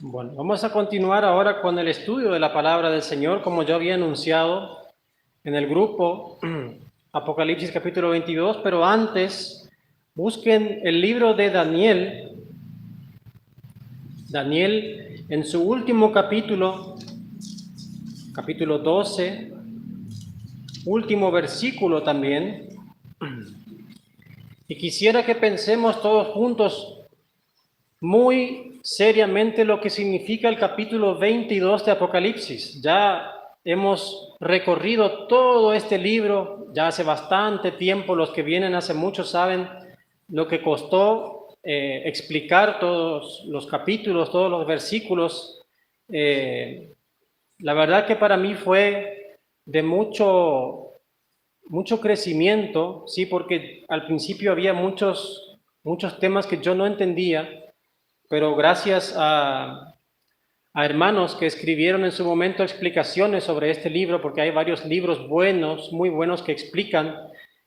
Bueno, vamos a continuar ahora con el estudio de la palabra del Señor, como yo había anunciado en el grupo Apocalipsis capítulo 22, pero antes busquen el libro de Daniel. Daniel en su último capítulo, capítulo 12, último versículo también. Y quisiera que pensemos todos juntos muy seriamente lo que significa el capítulo 22 de Apocalipsis. Ya hemos recorrido todo este libro, ya hace bastante tiempo, los que vienen hace mucho saben lo que costó explicar todos los capítulos, todos los versículos. La verdad que para mí fue de mucho crecimiento, sí, porque al principio había muchos temas que yo no entendía, pero gracias a hermanos que escribieron en su momento explicaciones sobre este libro, porque hay varios libros buenos, muy buenos que explican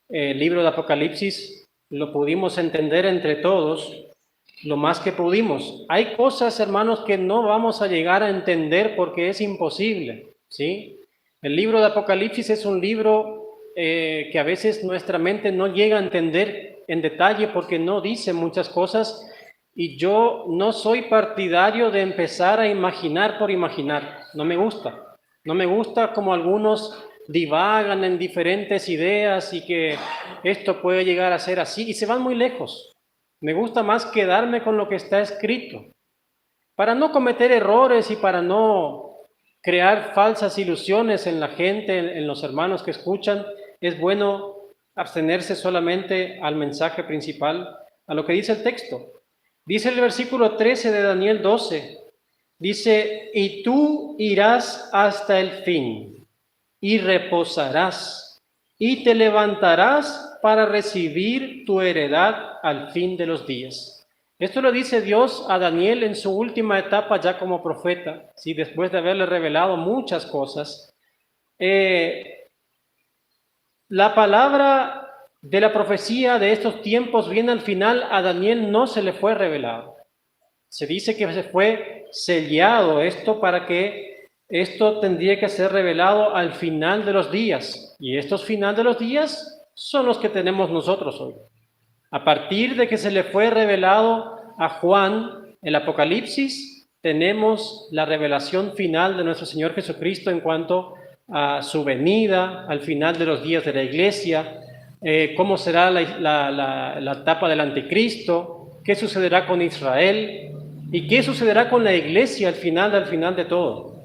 el libro de Apocalipsis, lo pudimos entender entre todos lo más que pudimos. Hay cosas, hermanos, que no vamos a llegar a entender porque es imposible, ¿sí? El libro de Apocalipsis es un libro que a veces nuestra mente no llega a entender en detalle porque no dice muchas cosas, y yo no soy partidario de empezar a imaginar por imaginar. No me gusta. No me gusta como algunos divagan en diferentes ideas y que esto puede llegar a ser así y se van muy lejos. Me gusta más quedarme con lo que está escrito para no cometer errores y para no crear falsas ilusiones en la gente, en los hermanos que escuchan. Es bueno abstenerse solamente al mensaje principal, a lo que dice el texto. Dice el versículo 13 de Daniel 12, dice, y tú irás hasta el fin, y reposarás, y te levantarás para recibir tu heredad al fin de los días. Esto lo dice Dios a Daniel en su última etapa ya como profeta, ¿sí? Después de haberle revelado muchas cosas. La palabra de la profecía de estos tiempos viene al final, a Daniel no se le fue revelado. Se dice que se fue sellado esto para que esto tendría que ser revelado al final de los días. Y estos final de los días son los que tenemos nosotros hoy. A partir de que se le fue revelado a Juan el Apocalipsis, tenemos la revelación final de nuestro Señor Jesucristo en cuanto a su venida, al final de los días de la iglesia, cómo será la etapa del anticristo, qué sucederá con Israel y qué sucederá con la iglesia al final de todo.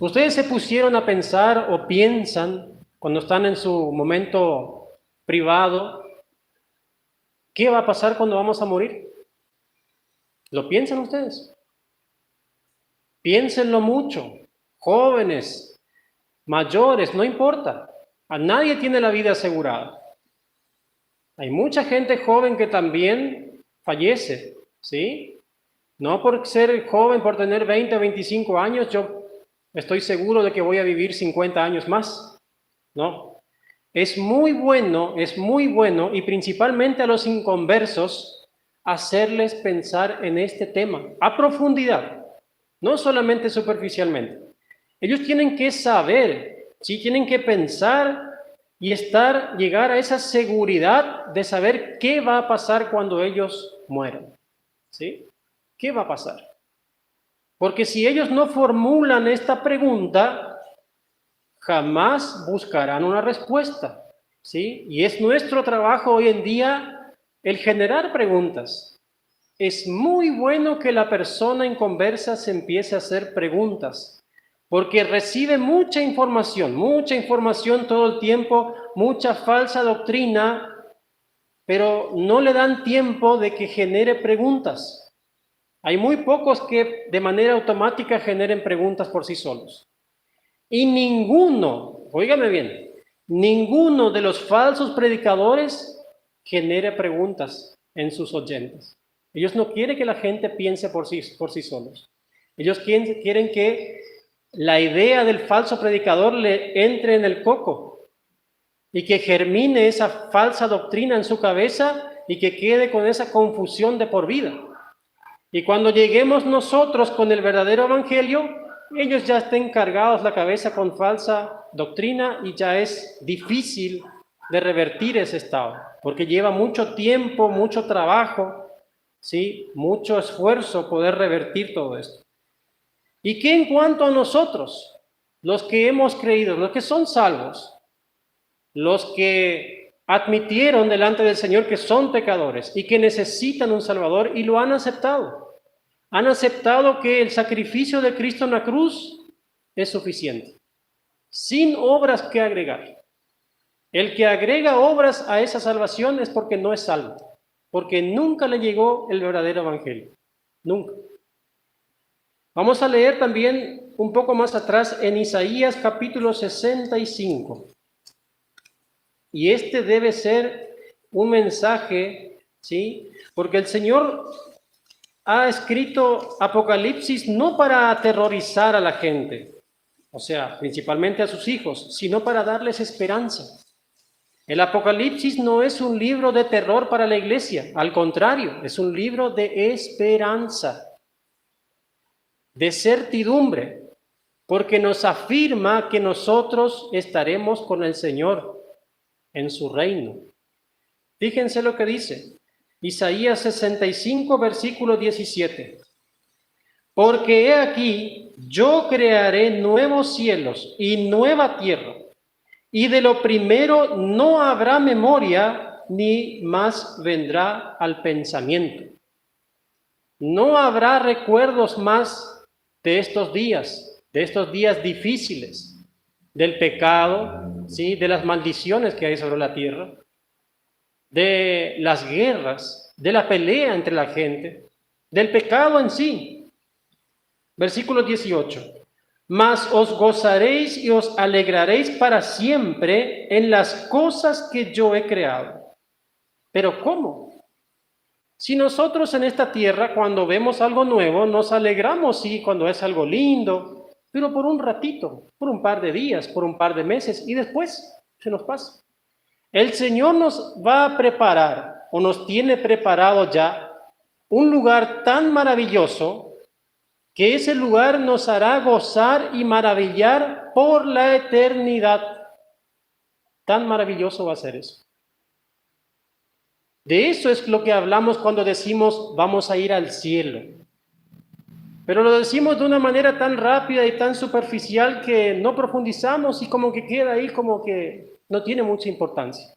¿Ustedes se pusieron a pensar o piensan cuando están en su momento privado, qué va a pasar cuando vamos a morir? ¿Lo piensan ustedes? Piénsenlo mucho, jóvenes, mayores, no importa. A nadie tiene la vida asegurada. Hay mucha gente joven que también fallece, ¿sí? No por ser joven, por tener 20 o 25 años, yo estoy seguro de que voy a vivir 50 años más. No. Es muy bueno, y principalmente a los inconversos, hacerles pensar en este tema a profundidad, no solamente superficialmente. Ellos tienen que saber, sí, tienen que pensar y llegar a esa seguridad de saber qué va a pasar cuando ellos mueran, ¿sí? ¿Qué va a pasar? Porque si ellos no formulan esta pregunta, jamás buscarán una respuesta, ¿sí? Y es nuestro trabajo hoy en día el generar preguntas. Es muy bueno que la persona inconversa se empiece a hacer preguntas, porque recibe mucha información todo el tiempo, mucha falsa doctrina, pero no le dan tiempo de que genere preguntas. Hay muy pocos que de manera automática generen preguntas por sí solos. Y ninguno, óigame bien, ninguno de los falsos predicadores genera preguntas en sus oyentes. Ellos no quieren que la gente piense por sí solos. Ellos quieren que la idea del falso predicador le entre en el coco y que germine esa falsa doctrina en su cabeza y que quede con esa confusión de por vida. Y cuando lleguemos nosotros con el verdadero evangelio, ellos ya estén cargados la cabeza con falsa doctrina y ya es difícil de revertir ese estado, porque lleva mucho tiempo, mucho trabajo, ¿sí? Mucho esfuerzo poder revertir todo esto. ¿Y qué en cuanto a nosotros, los que hemos creído, los que son salvos, los que admitieron delante del Señor que son pecadores y que necesitan un Salvador y lo han aceptado? Han aceptado que el sacrificio de Cristo en la cruz es suficiente, sin obras que agregar. El que agrega obras a esa salvación es porque no es salvo, porque nunca le llegó el verdadero evangelio, nunca. Vamos a leer también un poco más atrás en Isaías capítulo 65. Y este debe ser un mensaje, ¿sí? Porque el Señor ha escrito Apocalipsis no para aterrorizar a la gente, o sea, principalmente a sus hijos, sino para darles esperanza. El Apocalipsis no es un libro de terror para la iglesia, al contrario, es un libro de esperanza, de certidumbre, porque nos afirma que nosotros estaremos con el Señor en su reino. Fíjense lo que dice Isaías 65, versículo 17. Porque he aquí, yo crearé nuevos cielos y nueva tierra, y de lo primero no habrá memoria, ni más vendrá al pensamiento. No habrá recuerdos más de estos días difíciles, del pecado, ¿sí? De las maldiciones que hay sobre la tierra, de las guerras, de la pelea entre la gente, del pecado en sí. Versículo 18. Mas os gozaréis y os alegraréis para siempre en las cosas que yo he creado. ¿Pero cómo? Si nosotros en esta tierra, cuando vemos algo nuevo, nos alegramos, sí, cuando es algo lindo, pero por un ratito, por un par de días, por un par de meses, y después se nos pasa. El Señor nos va a preparar, o nos tiene preparado ya, un lugar tan maravilloso, que ese lugar nos hará gozar y maravillar por la eternidad. Tan maravilloso va a ser eso. De eso es lo que hablamos cuando decimos vamos a ir al cielo. Pero lo decimos de una manera tan rápida y tan superficial que no profundizamos y como que queda ahí como que no tiene mucha importancia.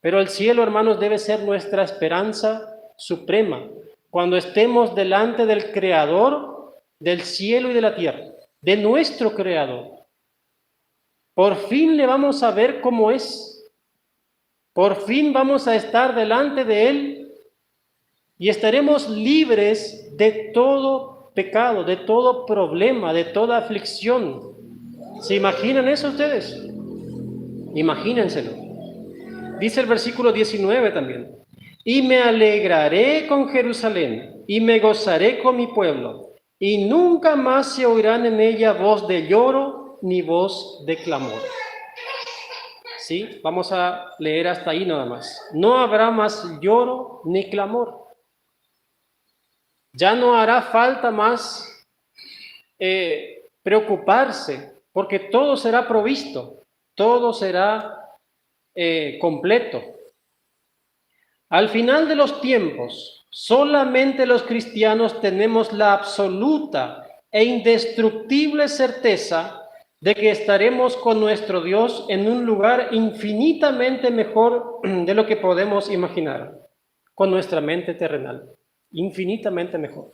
Pero el cielo, hermanos, debe ser nuestra esperanza suprema. Cuando estemos delante del Creador del cielo y de la tierra, de nuestro Creador, por fin le vamos a ver cómo es. Por fin vamos a estar delante de Él y estaremos libres de todo pecado, de todo problema, de toda aflicción. ¿Se imaginan eso ustedes? Imagínenselo. Dice el versículo 19 también. Y me alegraré con Jerusalén y me gozaré con mi pueblo, y nunca más se oirán en ella voz de lloro ni voz de clamor. ¿Sí? Vamos a leer hasta ahí nada más. No habrá más lloro ni clamor. Ya no hará falta más preocuparse, porque todo será provisto, todo será completo. Al final de los tiempos, solamente los cristianos tenemos la absoluta e indestructible certeza de que estaremos con nuestro Dios en un lugar infinitamente mejor de lo que podemos imaginar, con nuestra mente terrenal, infinitamente mejor.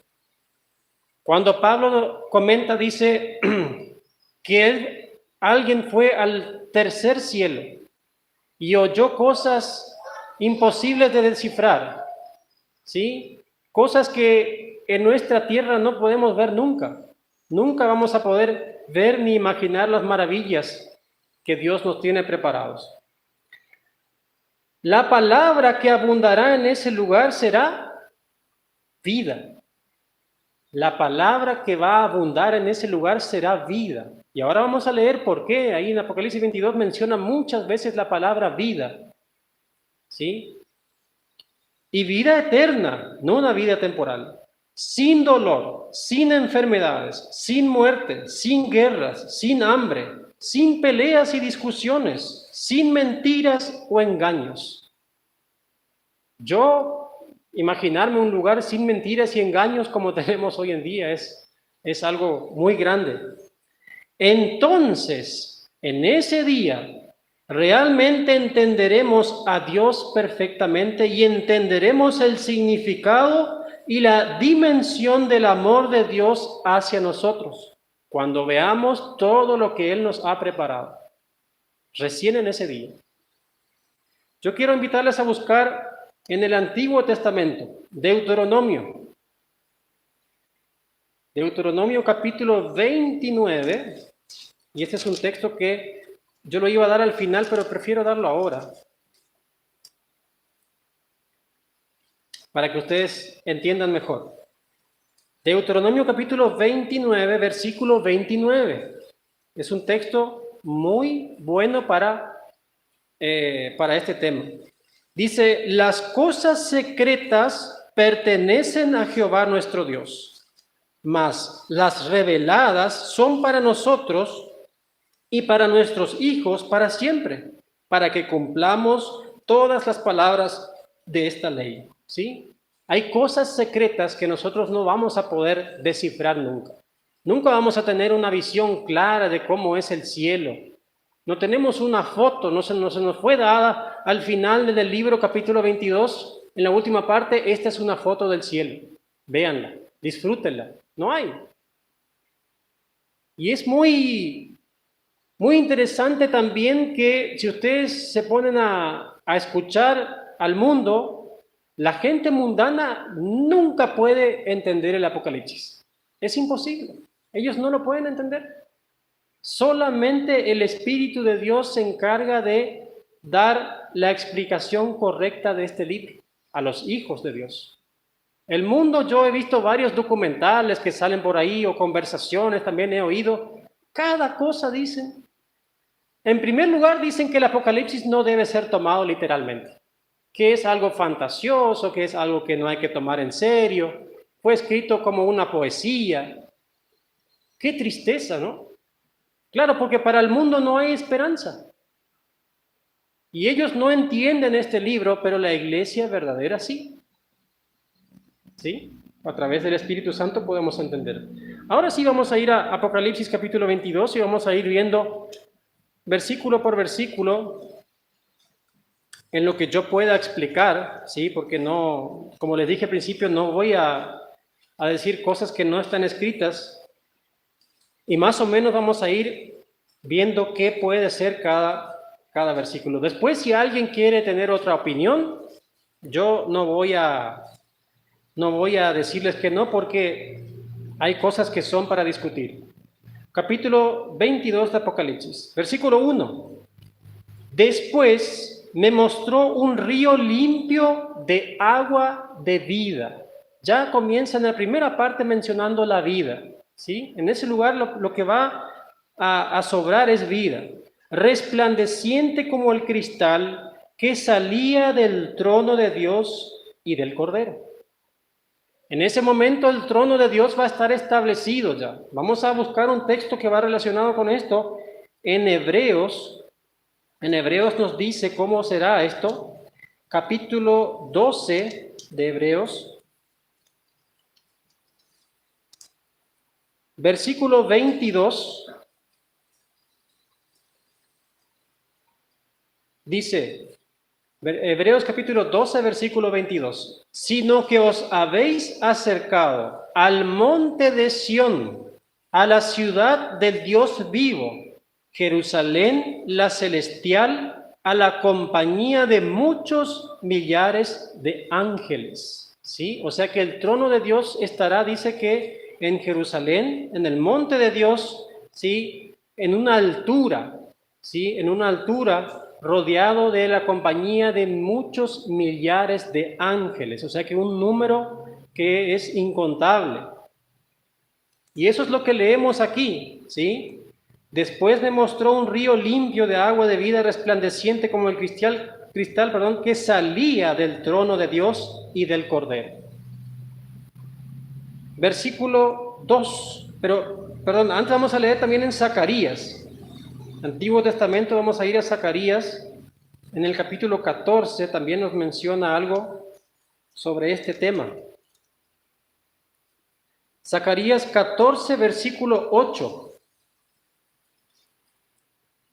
Cuando Pablo comenta, dice que alguien fue al tercer cielo y oyó cosas imposibles de descifrar, ¿sí? Cosas que en nuestra tierra no podemos ver nunca. Nunca vamos a poder ver ni imaginar las maravillas que Dios nos tiene preparados. La palabra que abundará en ese lugar será vida. La palabra que va a abundar en ese lugar será vida. Y ahora vamos a leer por qué. Ahí en Apocalipsis 22 menciona muchas veces la palabra vida. ¿Sí? Y vida eterna, no una vida temporal. sin dolor, sin enfermedades, sin muerte, sin guerras, sin hambre, sin peleas y discusiones, sin mentiras o engaños. Yo imaginarme un lugar sin mentiras y engaños como tenemos hoy en día es algo muy grande. Entonces, en ese día, realmente entenderemos a Dios perfectamente y entenderemos el significado y la dimensión del amor de Dios hacia nosotros, cuando veamos todo lo que Él nos ha preparado, recién en ese día. Yo quiero invitarles a buscar en el Antiguo Testamento, Deuteronomio capítulo 29, y este es un texto que yo lo iba a dar al final, pero prefiero darlo ahora, para que ustedes entiendan mejor. Deuteronomio capítulo 29, versículo 29. Es un texto muy bueno para este tema. Dice, las cosas secretas pertenecen a Jehová nuestro Dios, mas las reveladas son para nosotros y para nuestros hijos para siempre, para que cumplamos todas las palabras de esta ley. ¿Sí? Hay cosas secretas que nosotros no vamos a poder descifrar nunca. Nunca vamos a tener una visión clara de cómo es el cielo. No tenemos una foto, no se nos fue dada al final del libro capítulo 22, en la última parte, esta es una foto del cielo. Véanla, disfrútenla. No hay. Y es muy interesante también que si ustedes se ponen a escuchar al mundo, la gente mundana nunca puede entender el Apocalipsis. Es imposible. Ellos no lo pueden entender. Solamente el Espíritu de Dios se encarga de dar la explicación correcta de este libro a los hijos de Dios. El mundo, yo he visto varios documentales que salen por ahí o conversaciones, también he oído. Cada cosa dicen. En primer lugar, dicen que el Apocalipsis no debe ser tomado literalmente, que es algo fantasioso, que es algo que no hay que tomar en serio. Fue escrito como una poesía. Qué tristeza, ¿no? Claro, porque para el mundo no hay esperanza. Y ellos no entienden este libro, pero la iglesia verdadera sí. ¿Sí? A través del Espíritu Santo podemos entender. Ahora sí vamos a ir a Apocalipsis capítulo 22 y vamos a ir viendo versículo por versículo en lo que yo pueda explicar, ¿sí? Porque no, como les dije al principio, no voy a decir cosas que no están escritas. Y más o menos vamos a ir viendo qué puede ser cada versículo. Después, si alguien quiere tener otra opinión, yo no voy a decirles que no, porque hay cosas que son para discutir. Capítulo 22 de Apocalipsis, versículo 1. Después me mostró un río limpio de agua de vida. Ya comienza en la primera parte mencionando la vida. ¿Sí? En ese lugar lo que va a sobrar es vida, resplandeciente como el cristal que salía del trono de Dios y del Cordero. En ese momento el trono de Dios va a estar establecido ya. Vamos a buscar un texto que va relacionado con esto. En Hebreos nos dice cómo será esto. Capítulo 12 de Hebreos. Versículo 22, dice, Hebreos capítulo 12, versículo 22, sino que os habéis acercado al monte de Sión, a la ciudad del Dios vivo, Jerusalén la celestial, a la compañía de muchos millares de ángeles. ¿Sí? O sea que el trono de Dios estará, dice que en Jerusalén, en el monte de Dios, ¿sí? En una altura, ¿sí? En una altura rodeado de la compañía de muchos millares de ángeles, o sea que un número que es incontable. Y eso es lo que leemos aquí, ¿sí? Después me mostró un río limpio de agua de vida resplandeciente como el cristal, que salía del trono de Dios y del Cordero. versículo 2, perdón, antes vamos a leer también en Zacarías, Antiguo Testamento, vamos a ir a Zacarías, en el capítulo 14 también nos menciona algo sobre este tema. Zacarías 14, versículo 8.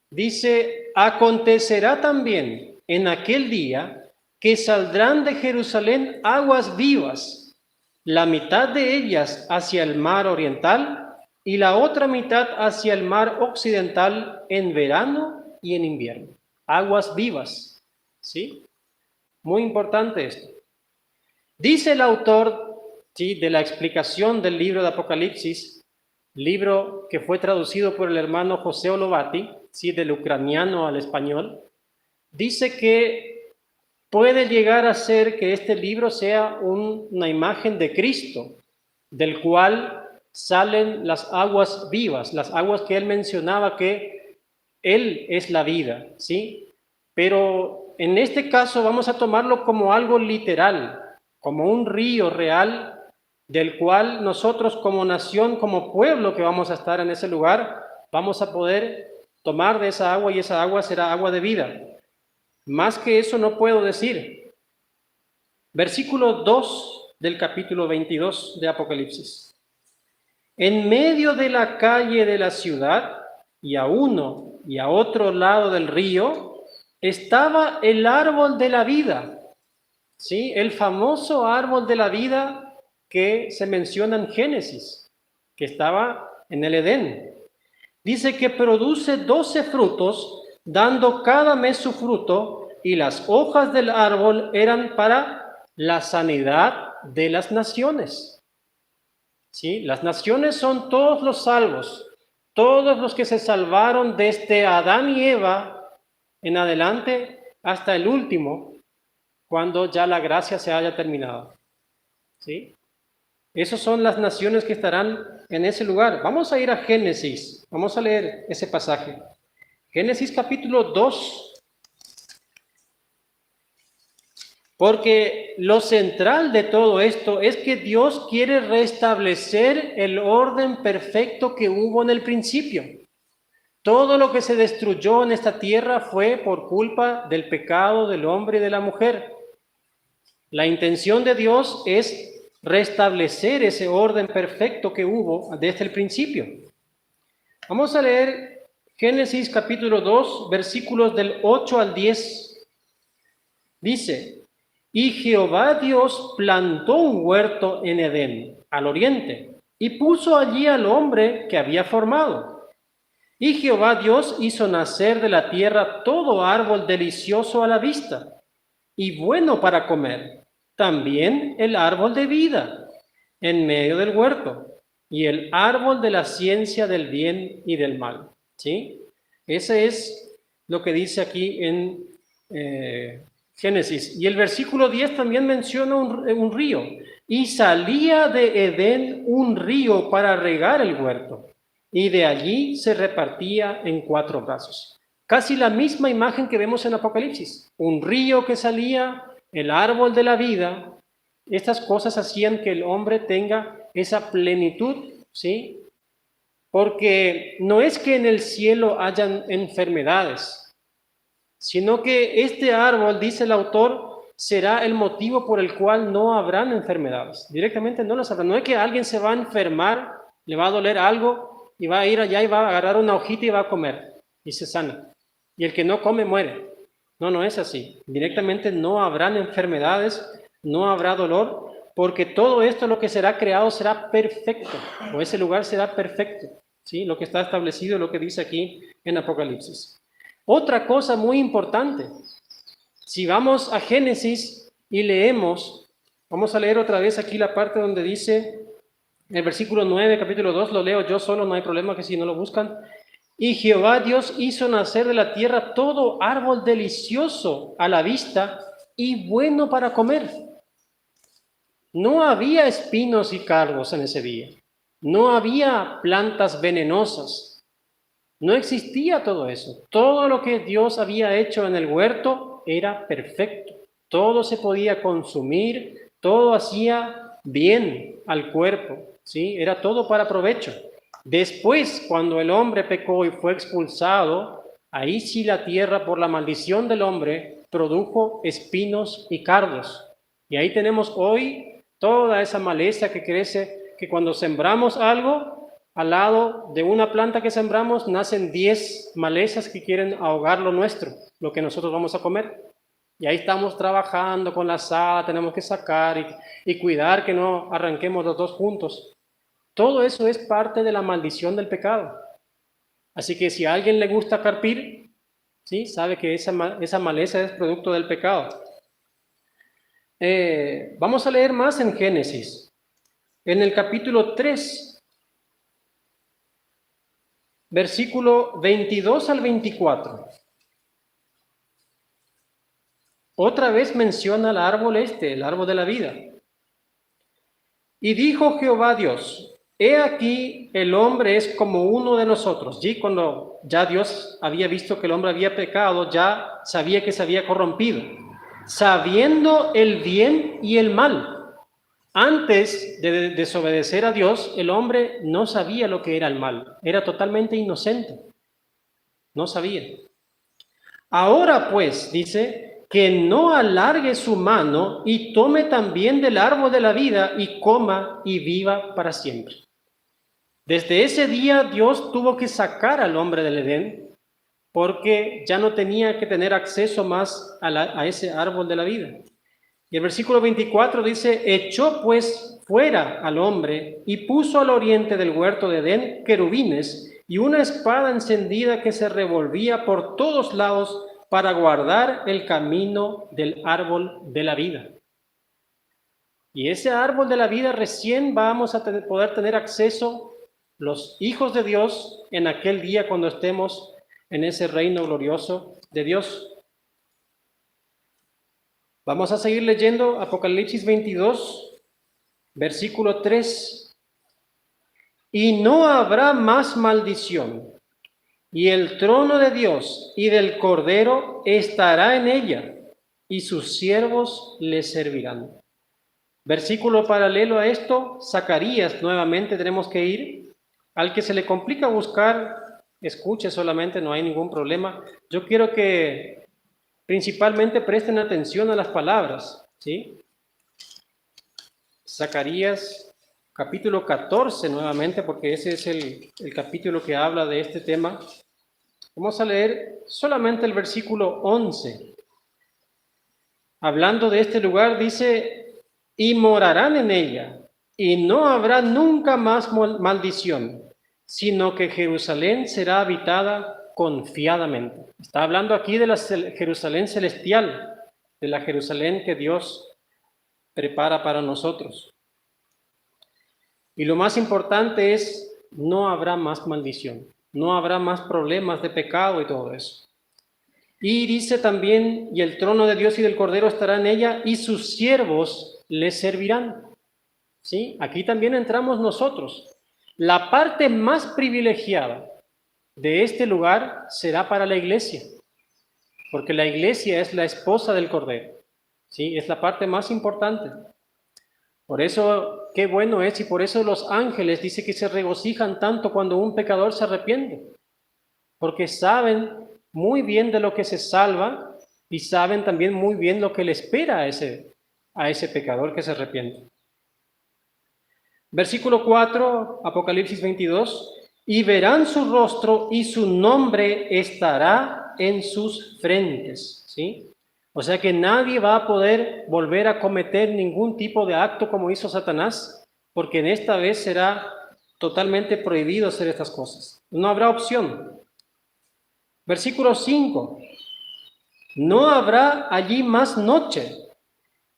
Dice, acontecerá también en aquel día que saldrán de Jerusalén aguas vivas, la mitad de ellas hacia el mar oriental y la otra mitad hacia el mar occidental en verano y en invierno. Aguas vivas, ¿sí? Muy importante esto. Dice el autor, ¿sí?, de la explicación del libro de Apocalipsis, libro que fue traducido por el hermano José Olovati, ¿sí?, del ucraniano al español, dice que puede llegar a ser que este libro sea una imagen de Cristo, del cual salen las aguas vivas, las aguas que él mencionaba que Él es la vida, ¿sí? Pero en este caso vamos a tomarlo como algo literal, como un río real del cual nosotros como nación, como pueblo que vamos a estar en ese lugar, vamos a poder tomar de esa agua y esa agua será agua de vida. Más que eso no puedo decir. Versículo 2 del capítulo 22 de Apocalipsis. En medio de la calle de la ciudad, y a uno y a otro lado del río, estaba el árbol de la vida, ¿sí? El famoso árbol de la vida que se menciona en Génesis, que estaba en el Edén. Dice que produce 12 frutos, dando cada mes su fruto, y las hojas del árbol eran para la sanidad de las naciones. ¿Sí? Las naciones son todos los salvos, todos los que se salvaron desde Adán y Eva en adelante hasta el último, cuando ya la gracia se haya terminado. ¿Sí? Esas son las naciones que estarán en ese lugar. Vamos a ir a Génesis, vamos a leer ese pasaje. Génesis capítulo 2. Porque lo central de todo esto es que Dios quiere restablecer el orden perfecto que hubo en el principio. Todo lo que se destruyó en esta tierra fue por culpa del pecado del hombre y de la mujer. La intención de Dios es restablecer ese orden perfecto que hubo desde el principio. Vamos a leer Génesis capítulo 2, versículos del 8 al 10. Dice, y Jehová Dios plantó un huerto en Edén, al oriente, y puso allí al hombre que había formado. Y Jehová Dios hizo nacer de la tierra todo árbol delicioso a la vista, y bueno para comer, también el árbol de vida, en medio del huerto, y el árbol de la ciencia del bien y del mal. ¿Sí? Ese es lo que dice aquí en Génesis. Y el versículo 10 también menciona un río. Y salía de Edén un río para regar el huerto, y de allí se repartía en 4 brazos. Casi la misma imagen que vemos en Apocalipsis. Un río que salía, el árbol de la vida. Estas cosas hacían que el hombre tenga esa plenitud, ¿sí? Porque no es que en el cielo hayan enfermedades, sino que este árbol, dice el autor, será el motivo por el cual no habrán enfermedades. Directamente no las habrá. No es que alguien se va a enfermar, le va a doler algo y va a ir allá y va a agarrar una hojita y va a comer y se sana. Y el que no come muere. No, no es así. Directamente no habrán enfermedades, no habrá dolor, porque todo esto lo que será creado será perfecto, o ese lugar será perfecto. ¿Sí? Lo que está establecido, lo que dice aquí en Apocalipsis. Otra cosa muy importante, si vamos a Génesis y leemos, vamos a leer otra vez aquí la parte donde dice, el versículo 9, capítulo 2, lo leo yo solo, no hay problema que si no lo buscan. Y Jehová Dios hizo nacer de la tierra todo árbol delicioso a la vista y bueno para comer. No había espinos y cardos en ese día, no había plantas venenosas. No existía todo eso. Todo lo que Dios había hecho en el huerto era perfecto. Todo se podía consumir, todo hacía bien al cuerpo. ¿sí? Era todo para provecho. Después, cuando el hombre pecó y fue expulsado, ahí sí la tierra, por la maldición del hombre, produjo espinos y cardos. Y ahí tenemos hoy toda esa maleza que crece, que cuando sembramos algo, al lado de una planta que sembramos, nacen 10 malezas que quieren ahogar lo nuestro, lo que nosotros vamos a comer. Y ahí estamos trabajando con la azada, tenemos que sacar y cuidar que no arranquemos los dos juntos. Todo eso es parte de la maldición del pecado. Así que si a alguien le gusta carpir, ¿sí? Sabe que esa maleza es producto del pecado. Vamos a leer más en Génesis. En el capítulo 3, versículo 22 al 24. Otra vez menciona el árbol el árbol de la vida. Y dijo Jehová Dios: he aquí el hombre es como uno de nosotros. Y cuando ya Dios había visto que el hombre había pecado, ya sabía que se había corrompido, sabiendo el bien y el mal. Antes de desobedecer a Dios, el hombre no sabía lo que era el mal. Era totalmente inocente. No sabía. Ahora pues, dice, que no alargue su mano y tome también del árbol de la vida y coma y viva para siempre. Desde ese día Dios tuvo que sacar al hombre del Edén porque ya no tenía que tener acceso más a ese árbol de la vida. Y el versículo 24 dice: echó pues fuera al hombre y puso al oriente del huerto de Edén querubines y una espada encendida que se revolvía por todos lados para guardar el camino del árbol de la vida. Y ese árbol de la vida recién vamos a poder tener acceso los hijos de Dios en aquel día cuando estemos en ese reino glorioso de Dios. Vamos a seguir leyendo Apocalipsis 22, versículo 3. Y no habrá más maldición, y el trono de Dios y del Cordero estará en ella, y sus siervos le servirán. Versículo paralelo a esto, Zacarías, nuevamente tenemos que ir. Al que se le complica buscar, escuche solamente, no hay ningún problema. Yo quiero que principalmente presten atención a las palabras, ¿sí? Zacarías capítulo 14 nuevamente, porque ese es el capítulo que habla de este tema. Vamos a leer solamente el versículo 11. Hablando de este lugar, dice: y morarán en ella, y no habrá nunca más maldición, sino que Jerusalén será habitada confiadamente. Está hablando aquí de la Jerusalén celestial, de la Jerusalén que Dios prepara para nosotros. Y lo más importante es, no habrá más maldición, no habrá más problemas de pecado y todo eso. Y dice también: y el trono de Dios y del Cordero estará en ella, y sus siervos le servirán. ¿Sí? Aquí también entramos nosotros. La parte más privilegiada de este lugar será para la iglesia, porque la iglesia es la esposa del Cordero. ¿Sí? Es la parte más importante. Por eso, qué bueno es, y por eso los ángeles dice que se regocijan tanto cuando un pecador se arrepiente, porque saben muy bien de lo que se salva y saben también muy bien lo que le espera a ese pecador que se arrepiente. Versículo 4, Apocalipsis 22, y verán su rostro y su nombre estará en sus frentes, ¿sí? O sea que nadie va a poder volver a cometer ningún tipo de acto como hizo Satanás, porque en esta vez será totalmente prohibido hacer estas cosas. No habrá opción. Versículo 5, no habrá allí más noche,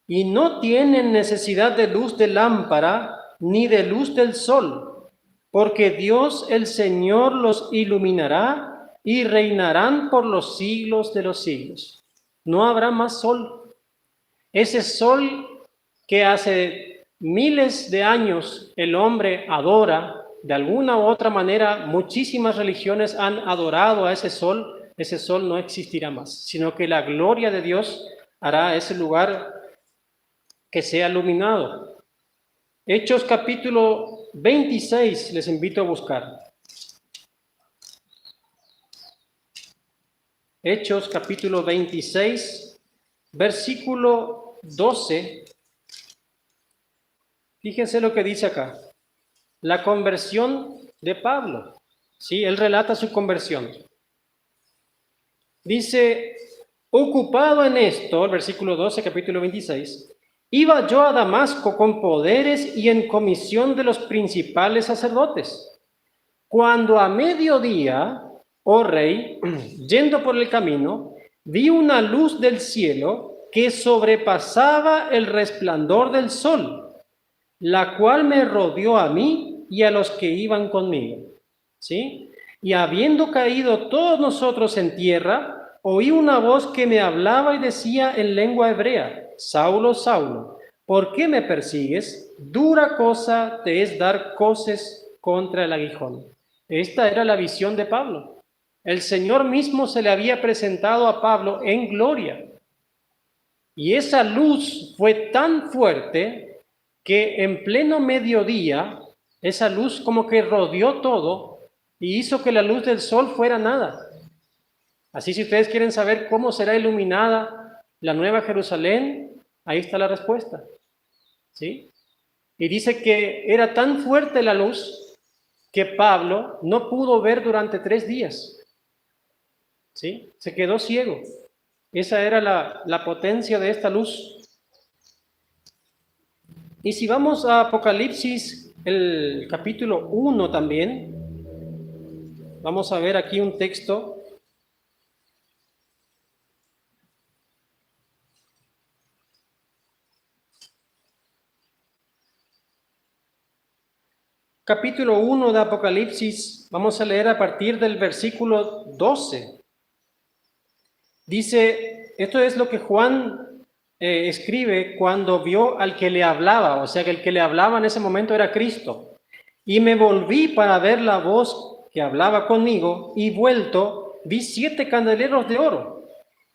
y no tienen necesidad de luz de lámpara, ni de luz del sol, porque Dios el Señor los iluminará y reinarán por los siglos de los siglos. No habrá más sol. Ese sol que hace miles de años el hombre adora, de alguna u otra manera, muchísimas religiones han adorado a ese sol no existirá más, sino que la gloria de Dios hará ese lugar que sea iluminado. Hechos capítulo 26 les invito a buscar. Hechos capítulo 26, versículo 12. Fíjense lo que dice acá. La conversión de Pablo. Sí, él relata su conversión. Dice, ocupado en esto, el versículo 12, capítulo 26, iba yo a Damasco con poderes y en comisión de los principales sacerdotes. Cuando a mediodía, oh rey, yendo por el camino, vi una luz del cielo que sobrepasaba el resplandor del sol, la cual me rodeó a mí y a los que iban conmigo. ¿Sí? Y habiendo caído todos nosotros en tierra, oí una voz que me hablaba y decía en lengua hebrea, Saulo, Saulo, ¿por qué me persigues? Dura cosa te es dar coces contra el aguijón. Esta era la visión de Pablo. El Señor mismo se le había presentado a Pablo en gloria. Y esa luz fue tan fuerte que en pleno mediodía, esa luz como que rodeó todo y hizo que la luz del sol fuera nada. Así, si ustedes quieren saber cómo será iluminada la Nueva Jerusalén, ahí está la respuesta. ¿Sí? Y dice que era tan fuerte la luz que Pablo no pudo ver durante 3 días. ¿Sí? Se quedó ciego. Esa era la potencia de esta luz. Y si vamos a Apocalipsis, el capítulo 1 también, vamos a ver aquí un texto. Capítulo 1 de Apocalipsis, vamos a leer a partir del versículo 12. Dice, esto es lo que Juan escribe cuando vio al que le hablaba, o sea que el que le hablaba en ese momento era Cristo. Y me volví para ver la voz que hablaba conmigo, y vuelto, vi 7 candeleros de oro.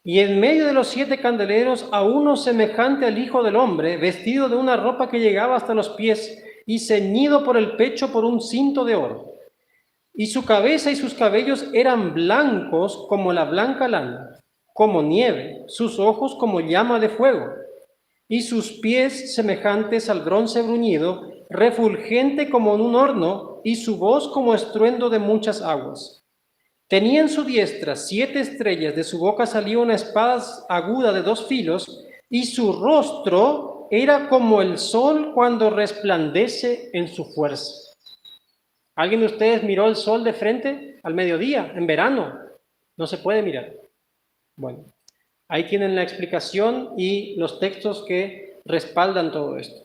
Y en medio de los 7 candeleros a uno semejante al Hijo del Hombre, vestido de una ropa que llegaba hasta los pies y ceñido por el pecho por un cinto de oro. Y su cabeza y sus cabellos eran blancos como la blanca lana, como nieve, sus ojos como llama de fuego, y sus pies semejantes al bronce bruñido, refulgente como en un horno, y su voz como estruendo de muchas aguas. Tenía en su diestra 7 estrellas, de su boca salía una espada aguda de 2 filos, y su rostro era como el sol cuando resplandece en su fuerza. ¿Alguien de ustedes miró el sol de frente al mediodía, en verano? No se puede mirar. Bueno, ahí tienen la explicación y los textos que respaldan todo esto.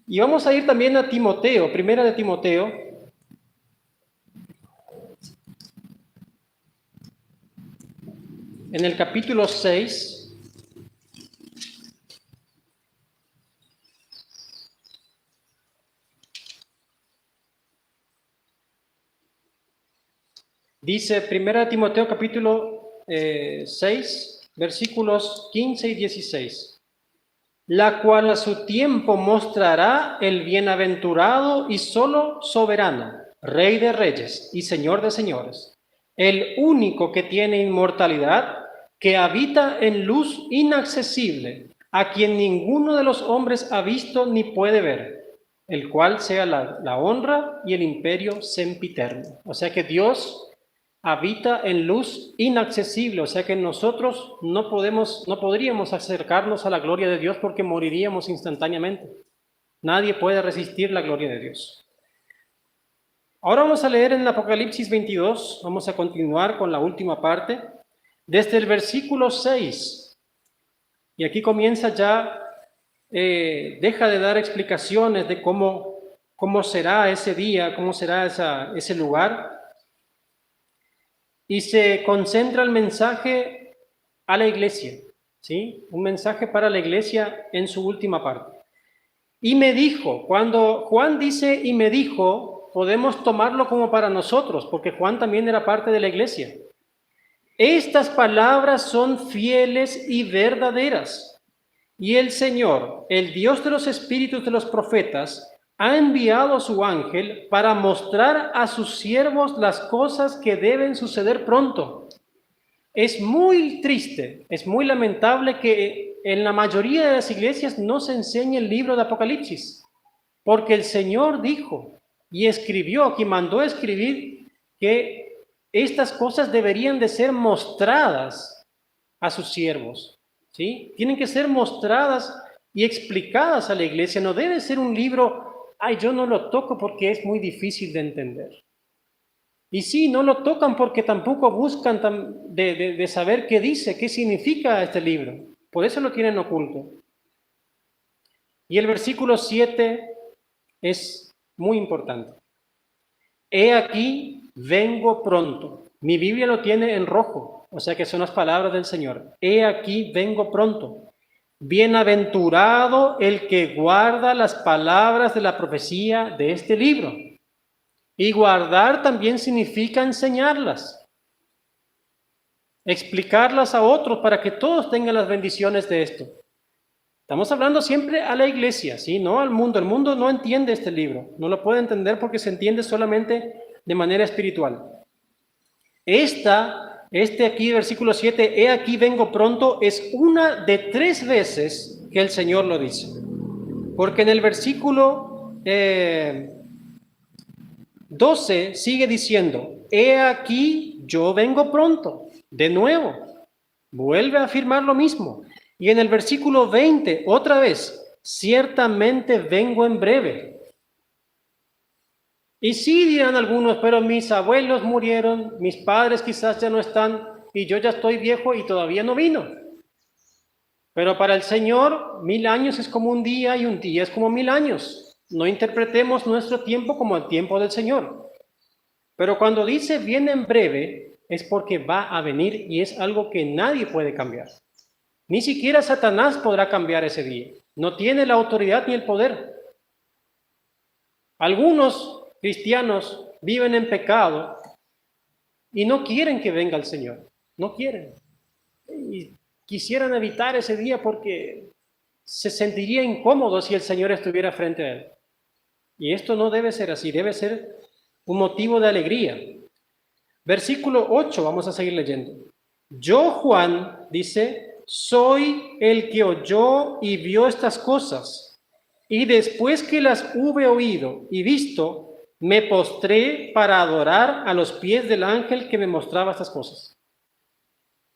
Y vamos a ir también a Timoteo, primera de Timoteo. En el capítulo 6. Dice primera de Timoteo capítulo 6, versículos 15 y 16. La cual a su tiempo mostrará el bienaventurado y solo soberano, Rey de reyes y Señor de señores, el único que tiene inmortalidad, que habita en luz inaccesible, a quien ninguno de los hombres ha visto ni puede ver, el cual sea la honra y el imperio sempiterno. O sea que Dios habita en luz inaccesible, o sea que nosotros no podríamos acercarnos a la gloria de Dios porque moriríamos instantáneamente. Nadie puede resistir la gloria de Dios. Ahora vamos a leer en el Apocalipsis 22, vamos a continuar con la última parte, desde el versículo 6. Y aquí comienza ya, deja de dar explicaciones de cómo será ese día, cómo será ese lugar, y se concentra el mensaje a la iglesia, ¿sí? Un mensaje para la iglesia en su última parte. Y me dijo, cuando Juan dice y me dijo, podemos tomarlo como para nosotros, porque Juan también era parte de la iglesia. Estas palabras son fieles y verdaderas. Y el Señor, el Dios de los espíritus de los profetas, ha enviado a su ángel para mostrar a sus siervos las cosas que deben suceder pronto. Es muy triste, es muy lamentable que en la mayoría de las iglesias no se enseñe el libro de Apocalipsis, porque el Señor dijo y escribió, que mandó a escribir, que estas cosas deberían de ser mostradas a sus siervos, ¿sí? Tienen que ser mostradas y explicadas a la iglesia. No debe ser un libro, ay, yo no lo toco porque es muy difícil de entender. Y sí, no lo tocan porque tampoco buscan de saber qué dice, qué significa este libro. Por eso lo tienen oculto. Y el versículo 7 es muy importante. He aquí, vengo pronto. Mi Biblia lo tiene en rojo, o sea que son las palabras del Señor. He aquí, vengo pronto. Bienaventurado el que guarda las palabras de la profecía de este libro. Y guardar también significa enseñarlas, explicarlas a otros para que todos tengan las bendiciones de esto. Estamos hablando siempre a la iglesia, ¿sí? No al mundo. El mundo no entiende este libro, no lo puede entender porque se entiende solamente de manera espiritual. Este aquí, versículo 7, he aquí vengo pronto, es una de 3 veces que el Señor lo dice. Porque en el versículo 12 sigue diciendo, he aquí yo vengo pronto, de nuevo, vuelve a afirmar lo mismo. Y en el versículo 20, otra vez, ciertamente vengo en breve. Y sí dirán algunos, pero mis abuelos murieron, mis padres quizás ya no están, y yo ya estoy viejo y todavía no vino. Pero para el Señor, 1000 años es como un día y un día es como 1000 años. No interpretemos nuestro tiempo como el tiempo del Señor. Pero cuando dice viene en breve, es porque va a venir y es algo que nadie puede cambiar. Ni siquiera Satanás podrá cambiar ese día. No tiene la autoridad ni el poder. Algunos cristianos viven en pecado y no quieren que venga el Señor. No quieren. Y quisieran evitar ese día porque se sentiría incómodo si el Señor estuviera frente a él. Y esto no debe ser así, debe ser un motivo de alegría. Versículo 8, vamos a seguir leyendo. Yo, Juan, dice, soy el que oyó y vio estas cosas, y después que las hube oído y visto, me postré para adorar a los pies del ángel que me mostraba estas cosas.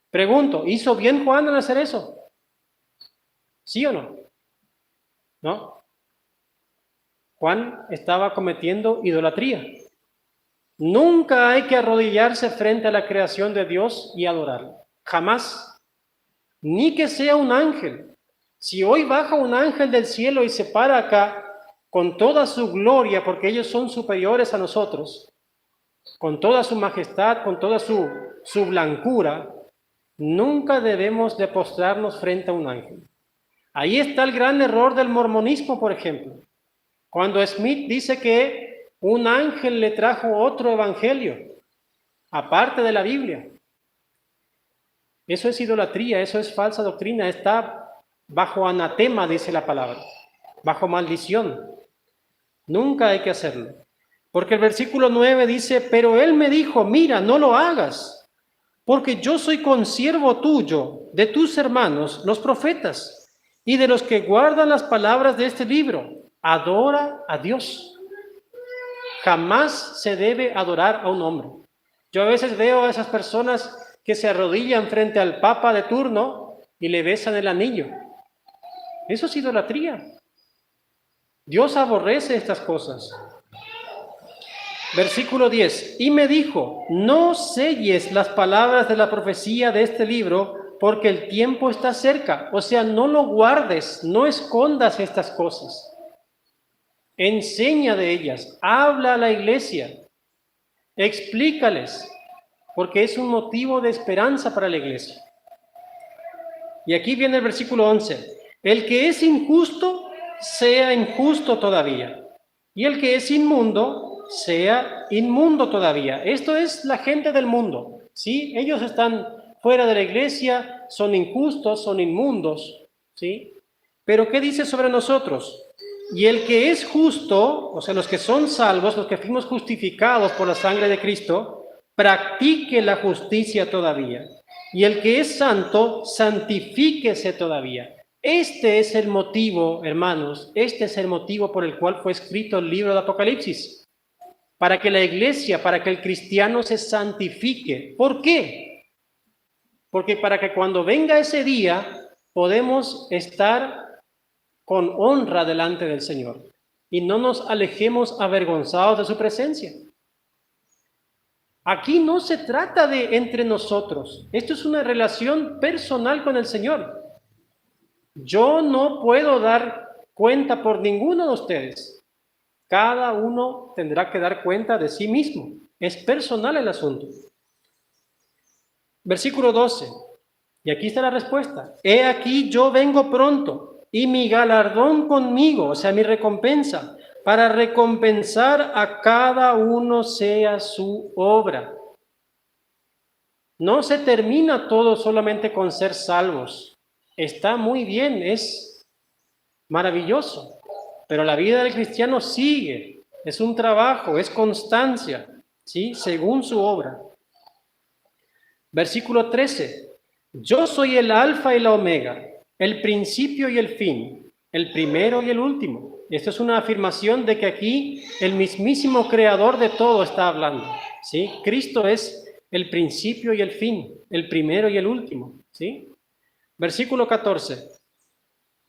Pregunto, ¿hizo bien Juan al hacer eso? ¿Sí o no? ¿No? Juan estaba cometiendo idolatría. Nunca hay que arrodillarse frente a la creación de Dios y adorarlo. Jamás. Ni que sea un ángel. Si hoy baja un ángel del cielo y se para acá con toda su gloria, porque ellos son superiores a nosotros, con toda su majestad, con toda su blancura, nunca debemos de postrarnos frente a un ángel. Ahí está el gran error del mormonismo, por ejemplo. Cuando Smith dice que un ángel le trajo otro evangelio, aparte de la Biblia. Eso es idolatría, eso es falsa doctrina, está bajo anatema, dice la palabra, bajo maldición. Nunca hay que hacerlo. Porque el versículo 9 dice, pero él me dijo, mira, no lo hagas, porque yo soy consiervo tuyo, de tus hermanos, los profetas, y de los que guardan las palabras de este libro. Adora a Dios. Jamás se debe adorar a un hombre. Yo a veces veo a esas personas que se arrodillan frente al papa de turno y le besan el anillo. Eso es idolatría. Dios aborrece estas cosas. Versículo 10. Y me dijo, no selles las palabras de la profecía de este libro, porque el tiempo está cerca. O sea, no lo guardes, no escondas estas cosas. Enseña de ellas, habla a la iglesia, explícales, porque es un motivo de esperanza para la iglesia. Y aquí viene el versículo 11. El que es injusto, sea injusto todavía. Y el que es inmundo, sea inmundo todavía. Esto es la gente del mundo, ¿sí? Ellos están fuera de la iglesia, son injustos, son inmundos, ¿sí? Pero ¿qué dice sobre nosotros? Y el que es justo, o sea, los que son salvos, los que fuimos justificados por la sangre de Cristo, practique la justicia todavía. Y el que es santo, santifíquese todavía. Este es el motivo, hermanos, este es el motivo por el cual fue escrito el libro de Apocalipsis. Para que la iglesia, para que el cristiano se santifique. ¿Por qué? Porque para que cuando venga ese día podemos estar con honra delante del Señor y no nos alejemos avergonzados de su presencia. Aquí no se trata de entre nosotros. Esto es una relación personal con el Señor. Yo no puedo dar cuenta por ninguno de ustedes. Cada uno tendrá que dar cuenta de sí mismo. Es personal el asunto. Versículo 12. Y aquí está la respuesta. He aquí yo vengo pronto y mi galardón conmigo, o sea, mi recompensa, para recompensar a cada uno sea su obra. No se termina todo solamente con ser salvos. Está muy bien, es maravilloso, pero la vida del cristiano sigue. Es un trabajo, es constancia, ¿sí? Según su obra. Versículo 13. Yo soy el alfa y la omega, el principio y el fin, el primero y el último. Esto es una afirmación de que aquí el mismísimo creador de todo está hablando, ¿sí? Cristo es el principio y el fin, el primero y el último, ¿sí? Versículo 14.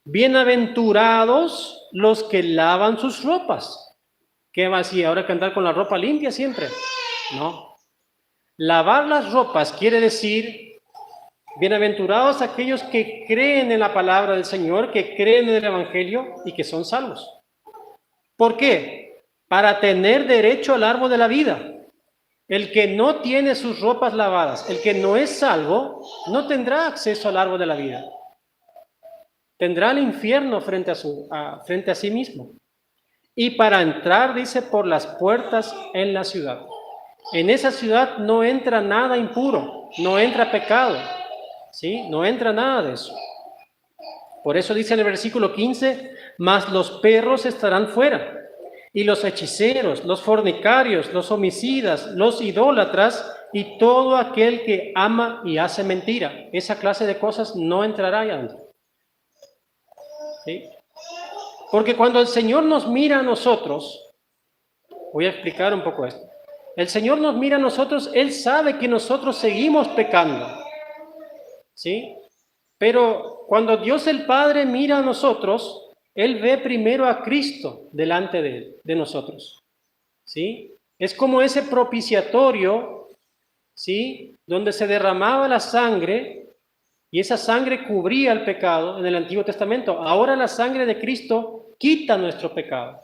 Bienaventurados los que lavan sus ropas. ¿Qué va así? ¿Ahora que andar con la ropa limpia siempre? No. Lavar las ropas quiere decir, bienaventurados aquellos que creen en la palabra del Señor, que creen en el Evangelio y que son salvos. ¿Por qué? Para tener derecho al árbol de la vida. El que no tiene sus ropas lavadas, el que no es salvo, no tendrá acceso al árbol de la vida. Tendrá el infierno frente a sí mismo. Y para entrar, dice, por las puertas en la ciudad. En esa ciudad no entra nada impuro, no entra pecado, ¿sí? No entra nada de eso. Por eso dice en el versículo 15, mas los perros estarán fuera, y los hechiceros, los fornicarios, los homicidas, los idólatras, y todo aquel que ama y hace mentira. Esa clase de cosas no entrará ahí adentro. ¿Sí? Porque cuando el Señor nos mira a nosotros, voy a explicar un poco esto. El Señor nos mira a nosotros, Él sabe que nosotros seguimos pecando, ¿sí? Pero cuando Dios el Padre mira a nosotros, Él ve primero a Cristo delante de nosotros, ¿sí? Es como ese propiciatorio, ¿sí? Donde se derramaba la sangre y esa sangre cubría el pecado en el Antiguo Testamento. Ahora la sangre de Cristo quita nuestro pecado.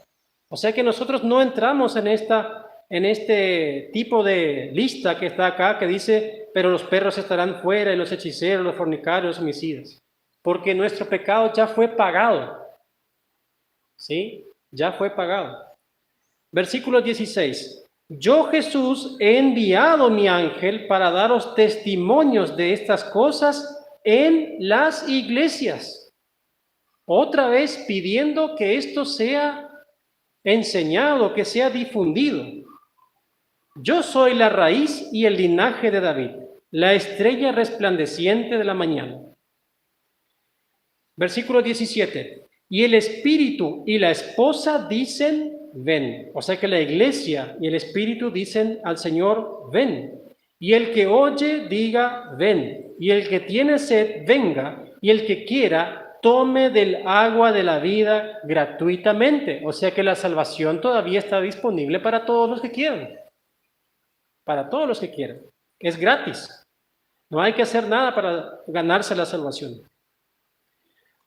O sea que nosotros no entramos en este tipo de lista que está acá, que dice, pero los perros estarán fuera, y los hechiceros, los fornicarios, los homicidas. Porque nuestro pecado ya fue pagado. ¿Sí? Ya fue pagado. Versículo 16. Yo, Jesús, he enviado mi ángel para daros testimonios de estas cosas en las iglesias. Otra vez pidiendo que esto sea enseñado, que sea difundido. Yo soy la raíz y el linaje de David, la estrella resplandeciente de la mañana. Versículo 17. Y el espíritu y la esposa dicen, ven. O sea que la iglesia y el espíritu dicen al Señor, ven. Y el que oye, diga, ven. Y el que tiene sed, venga. Y el que quiera, tome del agua de la vida gratuitamente. O sea que la salvación todavía está disponible para todos los que quieran. Para todos los que quieran. Es gratis. No hay que hacer nada para ganarse la salvación.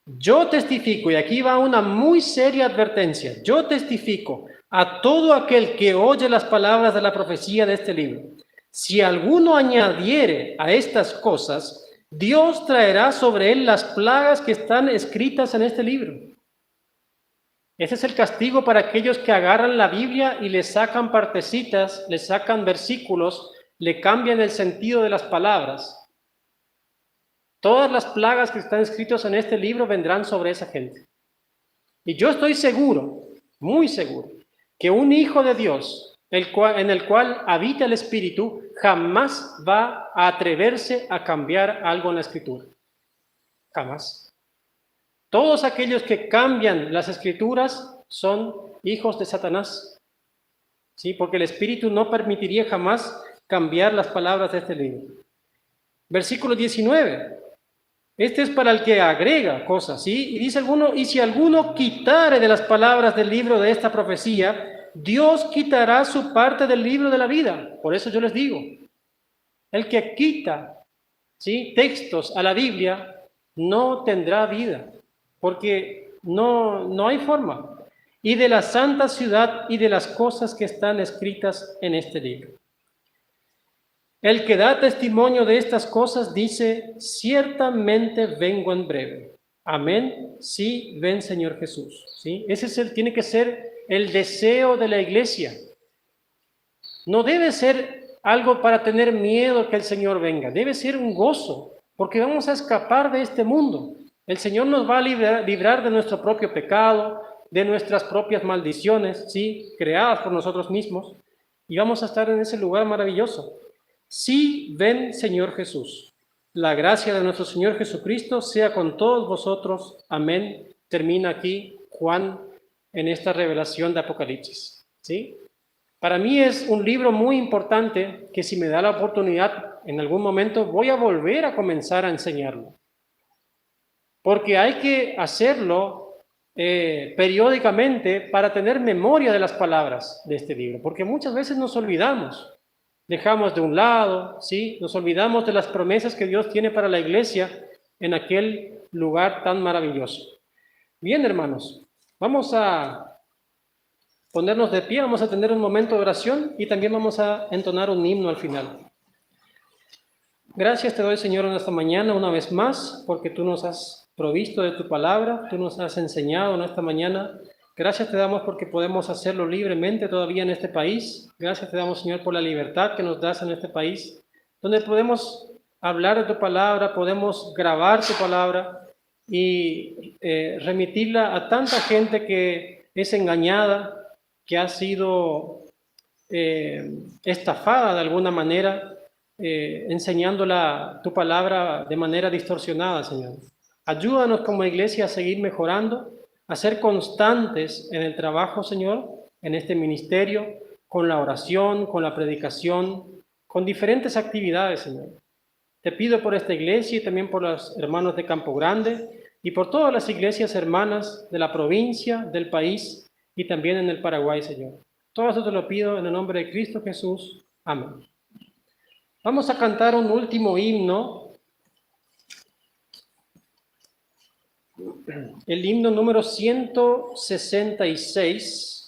Yo testifico, y aquí va una muy seria advertencia, yo testifico a todo aquel que oye las palabras de la profecía de este libro. Si alguno añadiere a estas cosas, Dios traerá sobre él las plagas que están escritas en este libro. Ese es el castigo para aquellos que agarran la Biblia y le sacan partecitas, le sacan versículos, le cambian el sentido de las palabras. Todas las plagas que están escritas en este libro vendrán sobre esa gente. Y yo estoy seguro, muy seguro, que un hijo de Dios, en el cual habita el Espíritu, jamás va a atreverse a cambiar algo en la Escritura. Jamás. Todos aquellos que cambian las Escrituras son hijos de Satanás. ¿Sí? Porque el Espíritu no permitiría jamás cambiar las palabras de este libro. Versículo 19. Este es para el que agrega cosas, ¿sí? Y dice alguno, y si alguno quitare de las palabras del libro de esta profecía, Dios quitará su parte del libro de la vida. Por eso yo les digo, el que quita, ¿sí?, textos a la Biblia no tendrá vida, porque no hay forma. Y de la santa ciudad y de las cosas que están escritas en este libro. El que da testimonio de estas cosas dice, ciertamente vengo en breve. Amén. Sí, ven Señor Jesús. ¿Sí? Ese tiene que ser el deseo de la iglesia. No debe ser algo para tener miedo que el Señor venga. Debe ser un gozo, porque vamos a escapar de este mundo. El Señor nos va a librar de nuestro propio pecado, de nuestras propias maldiciones, ¿sí?, creadas por nosotros mismos, y vamos a estar en ese lugar maravilloso. Sí, ven Señor Jesús. La gracia de nuestro Señor Jesucristo sea con todos vosotros. Amén. Termina aquí Juan en esta revelación de Apocalipsis. ¿Sí? Para mí es un libro muy importante que, si me da la oportunidad en algún momento, voy a volver a comenzar a enseñarlo. Porque hay que hacerlo periódicamente para tener memoria de las palabras de este libro. Porque muchas veces nos olvidamos. Dejamos de un lado, ¿sí? Nos olvidamos de las promesas que Dios tiene para la iglesia en aquel lugar tan maravilloso. Bien, hermanos, vamos a ponernos de pie, vamos a tener un momento de oración y también vamos a entonar un himno al final. Gracias te doy, Señor, en esta mañana una vez más, porque tú nos has provisto de tu palabra, tú nos has enseñado en esta mañana. Gracias te damos porque podemos hacerlo libremente todavía en este país. Gracias te damos, Señor, por la libertad que nos das en este país, donde podemos hablar de tu palabra, podemos grabar tu palabra y remitirla a tanta gente que es engañada, que ha sido estafada de alguna manera, enseñándola tu palabra de manera distorsionada, Señor. Ayúdanos como iglesia a seguir mejorando, a ser constantes en el trabajo, Señor, en este ministerio, con la oración, con la predicación, con diferentes actividades, Señor. Te pido por esta iglesia y también por los hermanos de Campo Grande y por todas las iglesias hermanas de la provincia, del país y también en el Paraguay, Señor. Todo eso te lo pido en el nombre de Cristo Jesús. Amén. Vamos a cantar un último himno, el himno número 166.